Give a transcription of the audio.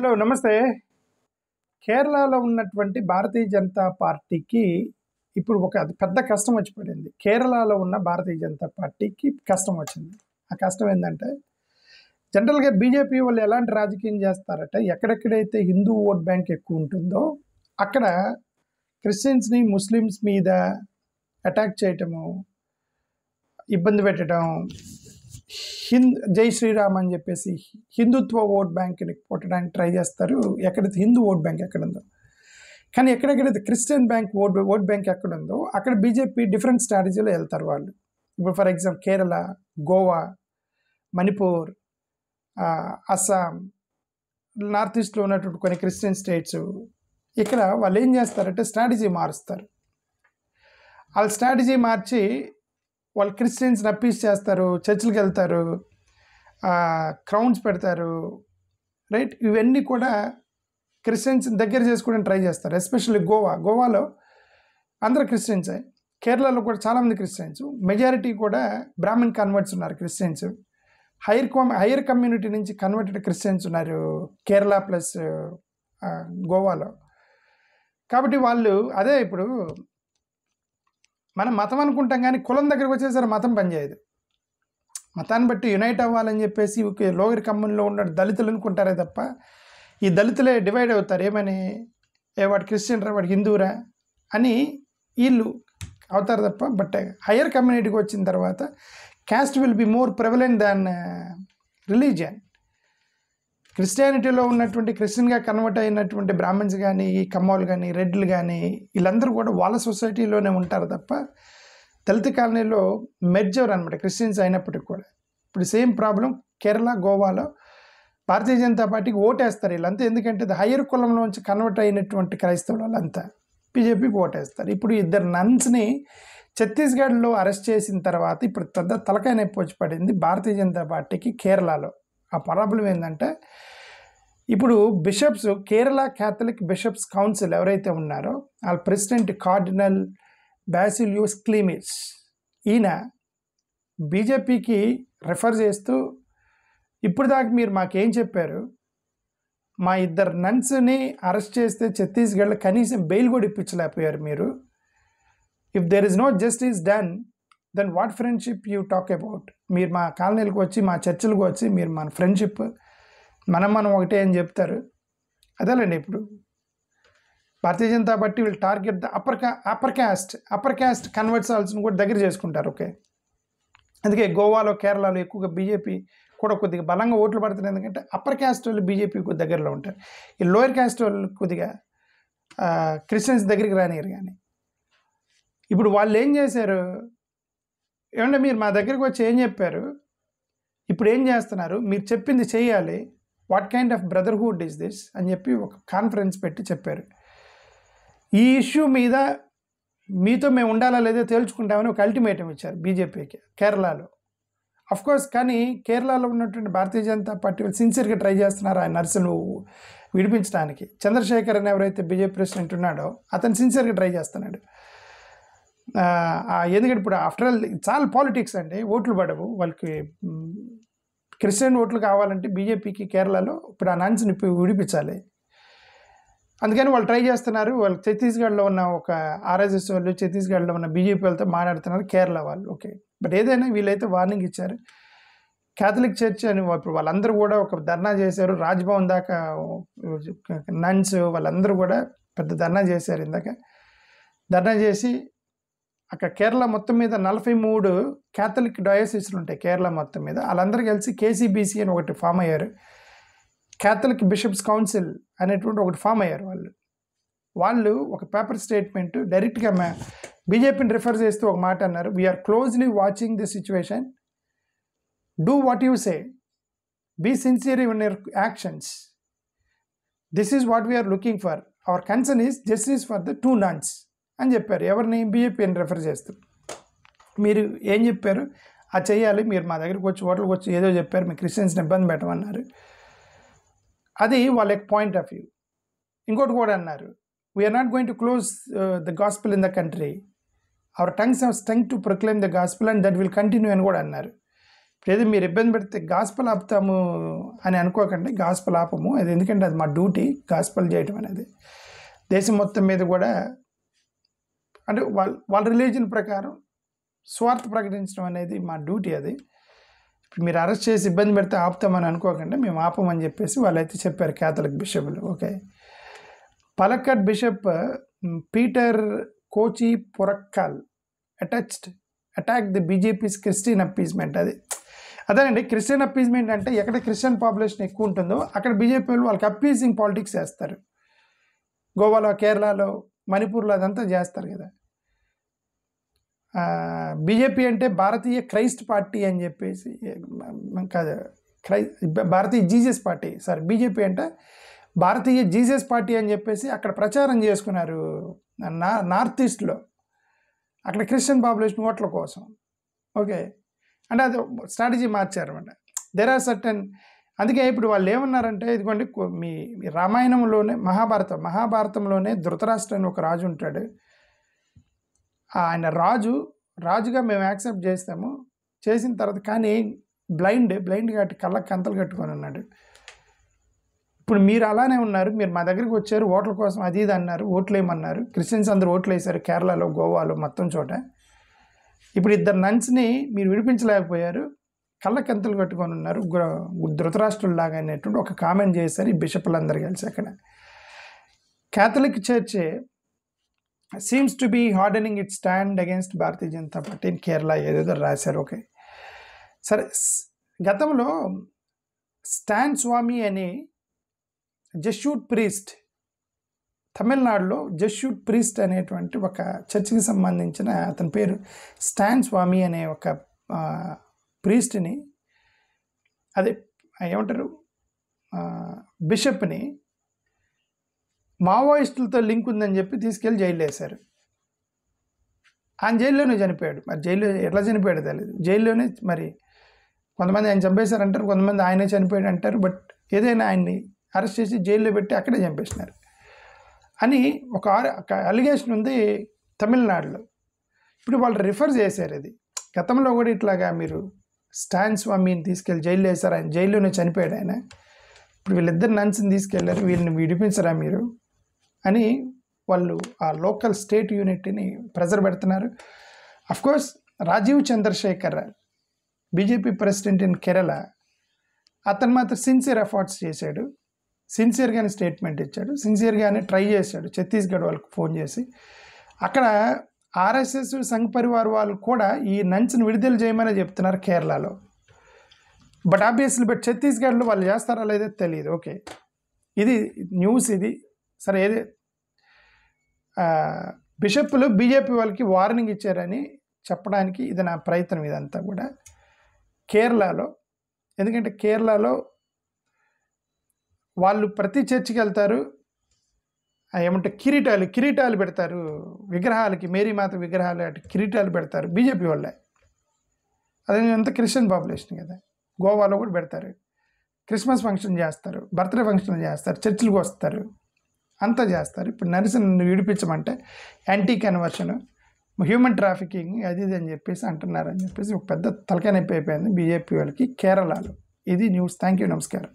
Hello నమస్తే. కేరళలో ఉన్నటువంటి భారతీయ జనతా పార్టీకి ఇప్పుడు ఒక పెద్ద కష్టం వచ్చి పడింది. కేరళలో ఉన్న భారతీయ జనతా పార్టీకి కష్టం వచ్చింది. ఆ కష్టం ఏంటంటే జనరల్గా బీజేపీ వాళ్ళు ఎలాంటి రాజకీయం చేస్తారంటే ఎక్కడెక్కడైతే హిందూ ఓట్ బ్యాంక్ ఎక్కువ ఉంటుందో అక్కడ క్రిస్టియన్స్ని ముస్లిమ్స్ మీద అటాక్ చేయటము, ఇబ్బంది పెట్టడం, జై శ్రీరామ్ అని చెప్పేసి హిందుత్వ ఓట్ బ్యాంక్ని కొట్టడానికి ట్రై చేస్తారు. ఎక్కడైతే హిందూ ఓట్ బ్యాంక్ ఎక్కడుందో, కానీ ఎక్కడెక్కడైతే క్రిస్టియన్ బ్యాంక్ ఓట్ బ్యాంక్ ఎక్కడుందో అక్కడ బీజేపీ డిఫరెంట్ స్ట్రాటజీలో వెళ్తారు వాళ్ళు. ఇప్పుడు for example Kerala, Goa, Manipur, Assam, north ఈస్ట్లో ఉన్నటువంటి కొన్ని క్రిస్టియన్ స్టేట్స్, ఇక్కడ వాళ్ళు ఏం చేస్తారంటే స్ట్రాటజీ మారుస్తారు. వాళ్ళ స్ట్రాటజీ మార్చి వాళ్ళు క్రిస్టియన్స్ అప్పీస్ చేస్తారు, చర్చిలకు వెళ్తారు, క్రౌన్స్ పెడతారు, రైట్. ఇవన్నీ కూడా క్రిస్టియన్స్ దగ్గర చేసుకోవడానికి ట్రై చేస్తారు. ఎస్పెషల్లీ గోవాలో అందరూ క్రిస్టియన్సే. కేరళలో కూడా చాలామంది క్రిస్టియన్స్, మెజారిటీ కూడా బ్రాహ్మణ్ కన్వర్ట్స్ ఉన్నారు క్రిస్టియన్స్. హైయర్ కమ్యూనిటీ నుంచి కన్వర్టెడ్ క్రిస్టియన్స్ ఉన్నారు కేరళ ప్లస్ గోవాలో. కాబట్టి వాళ్ళు అదే ఇప్పుడు మనం మతం అనుకుంటాం కానీ కులం దగ్గరకు వచ్చేసరి మతం పనిచేయదు. మతాన్ని బట్టి యునైట్ అవ్వాలని చెప్పేసి లోయర్ కమ్యూనిటీలో ఉన్న దళితులు అనుకుంటారే తప్ప ఈ దళితులే డివైడ్ అవుతారు. ఏమని, వాడు క్రిస్టియన్ రా, వాడు హిందూరా అని వీళ్ళు అవుతారు తప్ప. బట్ హయ్యర్ కమ్యూనిటీకి వచ్చిన తర్వాత caste will be more prevalent than religion. క్రిస్టియానిటీలో ఉన్నటువంటి క్రిస్టియన్గా కన్వర్ట్ అయినటువంటి బ్రాహ్మణ్స్ కానీ, ఈ కమ్మోలు కానీ, రెడ్లు కానీ వీళ్ళందరూ కూడా వాళ్ళ సొసైటీలోనే ఉంటారు తప్ప దళిత కాలనీలో మెర్జర్ అనమాట క్రిస్టియన్స్ అయినప్పటికి కూడా. ఇప్పుడు సేమ్ ప్రాబ్లం కేరళ, గోవాలో భారతీయ జనతా పార్టీకి ఓటేస్తారు వీళ్ళంతా. ఎందుకంటే హయ్యర్ కులంలోంచి కన్వర్ట్ అయినటువంటి క్రైస్తవులు వాళ్ళంతా బీజేపీకి ఓటేస్తారు. ఇప్పుడు ఇద్దరు నన్స్ని ఛత్తీస్గఢ్లో అరెస్ట్ చేసిన తర్వాత ఇప్పుడు పెద్ద తలకాయ నొప్పి వచ్చి పడింది భారతీయ జనతా పార్టీకి కేరళలో. ఆ ప్రాబ్లం ఏంటంటే ఇప్పుడు bishops, Kerala Catholic bishops council ఎవరైతే ఉన్నారో వాళ్ళ ప్రెసిడెంట్ కార్డినల్ బాసిలియోస్ క్లీమిస్, ఈయన బీజేపీకి రెఫర్ చేస్తూ ఇప్పుడు దాకా మీరు మాకేం చెప్పారు, మా ఇద్దరు నన్స్ని అరెస్ట్ చేస్తే ఛత్తీస్గఢ్లో కనీసం బెయిల్ కూడా ఇప్పించలేకపోయారు మీరు. If there is no justice done then what friendship you talk about. మీరు మా కాలనీలకు వచ్చి, మా చర్చిలకు వచ్చి మీరు మన ఫ్రెండ్షిప్ మనం ఒకటే అని చెప్తారు. అదేలేండి ఇప్పుడు భారతీయ జనతా పార్టీ వీళ్ళు టార్గెట్ ద అప్పర్ క్యాస్ట్ కన్వర్ట్సాల్స్ని కూడా దగ్గర చేసుకుంటారు. ఓకే, అందుకే గోవాలో, కేరళలో ఎక్కువగా బీజేపీ కూడా కొద్దిగా బలంగా ఓట్లు పడుతున్నాయి. ఎందుకంటే అప్పర్ క్యాస్ట్ వాళ్ళు బీజేపీకి దగ్గరలో ఉంటారు. ఈ లోయర్ క్యాస్ట్ వాళ్ళు కొద్దిగా క్రిస్టియన్స్ దగ్గరికి రానియరు. కానీ ఇప్పుడు వాళ్ళు ఏం చేశారు, ఏమంటే మీరు మా దగ్గరికి వచ్చి ఏం చెప్పారు, ఇప్పుడు ఏం చేస్తున్నారు, మీరు చెప్పింది చేయాలి, what kind of brotherhood is this అని చెప్పి ఒక కాన్ఫరెన్స్ పెట్టి చెప్పారు. ఈ ఇష్యూ మీద మీతో మేము ఉండాలా లేదా తేల్చుకుంటామని ఒక అల్టిమేటం ఇచ్చారు బీజేపీకి కేరళలో. అఫ్కోర్స్ కానీ కేరళలో ఉన్నటువంటి భారతీయ జనతా పార్టీ వాళ్ళు సిన్సియర్గా ట్రై చేస్తున్నారు ఆ నర్సును విడిపించడానికి. చంద్రశేఖర్ అని ఎవరైతే బీజేపీ ప్రెసిడెంట్ ఉన్నాడో అతను సిన్సియర్గా ట్రై చేస్తున్నాడు. ఎందుకంటే ఇప్పుడు ఆఫ్టర్ ఆల్ చాలా పాలిటిక్స్ అండి, ఓట్లు పడవు వాళ్ళకి. క్రిస్టియన్ ఓట్లు కావాలంటే బీజేపీకి కేరళలో ఇప్పుడు ఆ నన్స్ని విడిపించాలి. అందుకని వాళ్ళు ట్రై చేస్తున్నారు. వాళ్ళు ఛత్తీస్గఢ్లో ఉన్న ఒక ఆర్ఎస్ఎస్ వాళ్ళు, ఛత్తీస్గఢ్లో ఉన్న బీజేపీ వాళ్ళతో మాట్లాడుతున్నారు కేరళ వాళ్ళు. ఓకే, బట్ ఏదైనా వీళ్ళైతే వార్నింగ్ ఇచ్చారు. క్యాథలిక్ చర్చ్ అని ఇప్పుడు వాళ్ళందరూ కూడా ఒక ధర్నా చేశారు. రాజ్భవన్ దాకా నన్స్ వాళ్ళందరూ కూడా పెద్ద ధర్నా చేశారు. ఇందాక ధర్నా చేసి అక్కడ కేరళ మొత్తం మీద 43 క్యాథలిక్ డయోసిస్లు ఉంటాయి కేరళ మొత్తం మీద. వాళ్ళందరూ కలిసి కేసీబీసీ అని ఒకటి ఫామ్ అయ్యారు. క్యాథలిక్ బిషప్స్ కౌన్సిల్ అనేటువంటి ఒకటి ఫామ్ అయ్యారు. వాళ్ళు ఒక పేపర్ స్టేట్మెంట్ డైరెక్ట్గా బీజేపీని రిఫర్ చేస్తూ ఒక మాట అన్నారు, we're closely watching the situation, do what you say, be sincere in your actions, this is what we're looking for, our concern is justice for the 2 nuns అని చెప్పారు. ఎవరిని, బీజేపీని రెఫర్ చేస్తూ. మీరు ఏం చెప్పారు అది చేయాలి, మీరు మా దగ్గరికి వచ్చి ఓట్లకు వచ్చి ఏదో చెప్పారు, మీ క్రిస్టియన్స్ని ఇబ్బంది పెట్టమన్నారు. అది వాళ్ళ యొక్క పాయింట్ ఆఫ్ వ్యూ. ఇంకోటి కూడా అన్నారు, we're not going to close the gospel in the country, our tongues have strength to proclaim the gospel and that will continue అని కూడా అన్నారు. ఏదో మీరు ఇబ్బంది పెడితే గాస్పల్ ఆపుతాము అని అనుకోకండి. గాస్పల్ ఆపము, అది ఎందుకంటే అది మా డ్యూటీ గాస్పల్ చేయటం అనేది. దేశం మొత్తం మీద కూడా అంటే వాళ్ళ రిలీజన్ ప్రకారం స్వార్థ ప్రకటించడం అనేది మా డ్యూటీ. అది మీరు అరెస్ట్ చేసి ఇబ్బంది పెడితే ఆపుతామని అనుకోకండి, మేము ఆపమని చెప్పేసి వాళ్ళైతే చెప్పారు క్యాథలిక్ బిషప్లు. Okay, Palakkad bishop Peter Kochupurackal attack the BJP's Christian appeasement. అదేనండి, క్రిస్టియన్ అప్పీజ్మెంట్ అంటే ఎక్కడ క్రిస్టియన్ పాపులేషన్ ఎక్కువ ఉంటుందో అక్కడ బీజేపీ వాళ్ళు వాళ్ళకి అప్పీజింగ్ పాలిటిక్స్ చేస్తారు. గోవాలో, కేరళలో, మణిపూర్లో అదంతా చేస్తారు కదా. బీజేపీ అంటే భారతీయ క్రైస్ట్ పార్టీ అని చెప్పేసి కాదు, భారతీయ జీసస్ పార్టీ, సారీ, బీజేపీ అంటే భారతీయ జీసస్ పార్టీ అని చెప్పేసి అక్కడ ప్రచారం చేసుకున్నారు నార్త్ ఈస్ట్లో, అక్కడ క్రిస్టియన్ పాపులేషన్ ఓట్ల కోసం. ఓకే, అంటే అది స్ట్రాటజీ మార్చారన్నమాట. దెర్ ఆర్ సర్టన్, అందుకే ఇప్పుడు వాళ్ళు ఏమన్నారంటే, ఇదిగోండి మీ రామాయణంలోనే మహాభారతంలోనే ధృతరాష్ట్ర అని ఒక రాజు ఉంటాడు. ఆయన రాజుగా మేము యాక్సెప్ట్ చేస్తాము, చేసిన తర్వాత కానీ బ్లైండ్ కట్టి కళ్ళకి కంతలు కట్టుకొని ఉన్నాడు. ఇప్పుడు మీరు అలానే ఉన్నారు, మీరు మా దగ్గరికి వచ్చారు ఓట్ల కోసం అది ఇది అన్నారు, ఓట్లు వేయమన్నారు, క్రిస్టియన్స్ అందరూ ఓట్లు వేశారు కేరళలో, గోవాలో, మొత్తం చోట. ఇప్పుడు ఇద్దరు నన్స్ని మీరు విడిపించలేకపోయారు, కళ్ళ కంతలు కట్టుకొని ఉన్నారు, ధృతరాష్ట్రుల్లాగా అనేటువంటి ఒక కామెంట్ చేశారు ఈ బిషప్లందరూ కలిసి. అక్కడ Catholic church seems to be hardening it stand against Bharatiya Janata Party in Kerala, ఏదేదో రాశారు. ఓకే, సరే. గతంలో స్టాన్ స్వామి అని జెస్యూట్ ప్రీస్ట్, తమిళనాడులో జెస్యూట్ ప్రీస్ట్ అనేటువంటి ఒక చర్చికి సంబంధించిన, అతని పేరు స్టాన్ స్వామి అనే ఒక ప్రీస్ట్ని, అదే ఏమంటారు బిషప్ని మావోయిస్టులతో లింక్ ఉందని చెప్పి తీసుకెళ్ళి జైల్లో వేశారు. ఆయన జైల్లోనే చనిపోయాడు. మరి జైల్లో ఎట్లా చనిపోయాడు తెలియదు. జైల్లోనే మరి కొంతమంది ఆయన చంపేశారంటారు, కొంతమంది ఆయనే చనిపోయాడు అంటారు. బట్ ఏదైనా ఆయన్ని అరెస్ట్ చేసి జైల్లో పెట్టి అక్కడే చంపేసినారు అని ఒక అలిగేషన్ ఉంది తమిళనాడులో. ఇప్పుడు వాళ్ళు రిఫర్ చేశారు ఇది. గతంలో కూడా ఇట్లాగా మీరు స్టాన్ స్వామిని తీసుకెళ్ళి జైల్లో వేశారు, ఆయన జైల్లోనే చనిపోయాడు ఆయన. ఇప్పుడు వీళ్ళిద్దరు నన్స్ని తీసుకెళ్లారు, వీళ్ళని విడిపించరా మీరు అని వాళ్ళు ఆ లోకల్ స్టేట్ యూనిట్ని ప్రెజర్ పెడుతున్నారు. Of course Rajeev Chandrasekhar BJP president in Kerala, అతను మాత్రం సిన్సియర్ ఎఫర్ట్స్ చేశాడు, సిన్సియర్గానే స్టేట్మెంట్ ఇచ్చాడు, సిన్సియర్గానే ట్రై చేశాడు. ఛత్తీస్గఢ్ వాళ్ళకి ఫోన్ చేసి అక్కడ ఆర్ఎస్ఎస్ సంఘ్ పరివార్ వాళ్ళు కూడా ఈ నన్స్ని విడుదల చేయమని చెప్తున్నారు కేరళలో. బట్ ఆబ్వియస్లీ ఛత్తీస్గఢ్లో వాళ్ళు చేస్తారా లేదో తెలియదు. ఓకే, ఇది న్యూస్ ఇది. సరే, ఏది బిషప్లు బీజేపీ వాళ్ళకి వార్నింగ్ ఇచ్చారని చెప్పడానికి ఇది నా ప్రయత్నం ఇదంతా కూడా. కేరళలో, ఎందుకంటే కేరళలో వాళ్ళు ప్రతి చర్చికి వెళ్తారు, ఏమంటే కిరీటాలు పెడతారు విగ్రహాలకి, మేరీమాత విగ్రహాలు అటు కిరీటాలు పెడతారు బీజేపీ వాళ్ళే. అదే అంత క్రిస్టియన్ పాపులేషన్ కదా. గోవాలో కూడా పెడతారు, క్రిస్మస్ ఫంక్షన్ చేస్తారు, బర్త్డే ఫంక్షన్ చేస్తారు, చర్చిలకు వస్తారు, అంతా చేస్తారు. ఇప్పుడు నన్ను విడిపించమంటే యాంటీ కన్వర్షన్, హ్యూమన్ ట్రాఫికింగ్ అది ఇది అని చెప్పేసి అంటున్నారని చెప్పేసి ఒక పెద్ద తలకాయ నొప్పి అయిపోయింది బీజేపీ వాళ్ళకి కేరళలో. ఇది న్యూస్. థ్యాంక్ యూ, నమస్కారం.